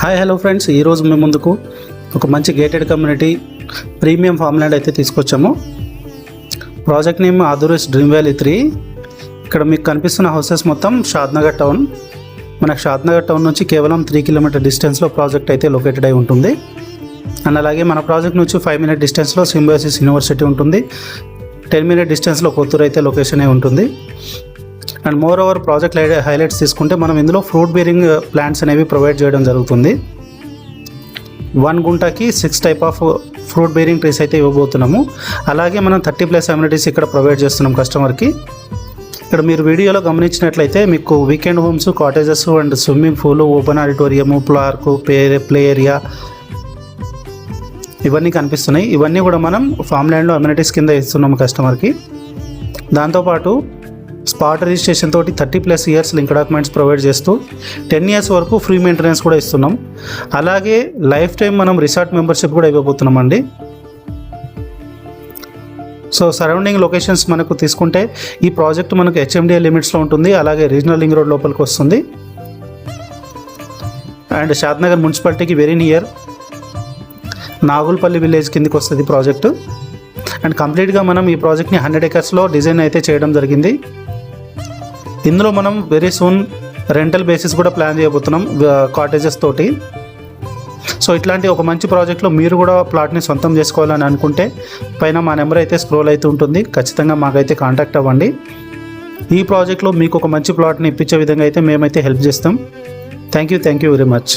Hi hello friends, ఈరోజు మేము ముందుకు ఒక మంచి gated community premium farm land అయితే తీసుకొచ్చాము. Project name Aduri's dream valley 3. ఇక్కడ మీకు కనిపిస్తున్న హౌసెస్ మొత్తం షాద్నగర్ టౌన్. మనకు షాద్నగర్ టౌన్ నుంచి కేవలం 3 కిలోమీటర్ డిస్టెన్స్లో ప్రాజెక్ట్ అయితే లొకేటెడ్ అయి ఉంటుంది. అండ్ అలాగే మన ప్రాజెక్ట్ నుంచి 5 మినిట్ డిస్టెన్స్లో సింబయోసిస్ యూనివర్సిటీ ఉంటుంది. 10 మినిట్ డిస్టెన్స్లో కొత్తూరు అయితే లొకేషన్ అయి ఉంటుంది. And more over project highlights తీసుకుంటే మనం ఇందులో ఫ్రూట్ బేరింగ్ ప్లాంట్స్ అనేవి ప్రొవైడ్ చేయడం జరుగుతుంది. 1 గుంటకి 6 type of fruit bearing trees అయితే ఇవ్వబోతున్నాము. అలాగే మనం 30+ అమ్యూనిటీస్ ఇక్కడ ప్రొవైడ్ చేస్తున్నాం కస్టమర్కి. ఇక్కడ మీరు వీడియోలో గమనించినట్లయితే మీకు weekend homes, cottages and swimming pool, open auditorium, park, play area ఇవన్నీ కనిపిస్తున్నాయి. ఇవన్నీ కూడా మనం ఫామ్ ల్యాండ్లో అమ్యూనిటీస్ కింద ఇస్తున్నాము కస్టమర్కి. దాంతోపాటు స్పాట్ రిజిస్ట్రేషన్ తోటి 30+ ఇయర్స్ లింక్ డాక్యుమెంట్స్ ప్రొవైడ్ చేస్తూ 10 ఇయర్స్ వరకు ఫ్రీ మెయింటెనెన్స్ కూడా ఇస్తున్నాం. అలాగే లైఫ్ టైం మనం రిసార్ట్ మెంబర్షిప్ కూడా ఇవ్వబోతున్నాం అండి. సో సరౌండింగ్ లొకేషన్స్ మనకు తీసుకుంటే ఈ ప్రాజెక్ట్ మనకు HMDA లిమిట్స్లో ఉంటుంది. అలాగే రీజనల్ లింక్ రోడ్ లోపలికి వస్తుంది. అండ్ షాద్నగర్ మున్సిపాలిటీకి వెరీ నియర్, నాగుల్పల్లి విలేజ్ కిందకి వస్తుంది ప్రాజెక్టు. అండ్ కంప్లీట్గా మనం ఈ ప్రాజెక్ట్ని 100 ఎకర్స్లో డిజైన్ అయితే చేయడం జరిగింది. ఇందులో మనం వెరీ సూన్ రెంటల్ బేసిస్ కూడా ప్లాన్ చేయబోతున్నాం కాటేజెస్ తోటి. సో ఇట్లాంటి ఒక మంచి ప్రాజెక్ట్లో మీరు కూడా ప్లాట్ని సొంతం చేసుకోవాలని అనుకుంటే పైన మా నెంబర్ అయితే స్క్రోల్ అవుతూ ఉంటుంది. ఖచ్చితంగా మాకైతే కాంటాక్ట్ అవ్వండి. ఈ ప్రాజెక్ట్లో మీకు ఒక మంచి ప్లాట్ని ఇప్పించే విధంగా అయితే మేమైతే హెల్ప్ చేస్తాం. Thank you very much.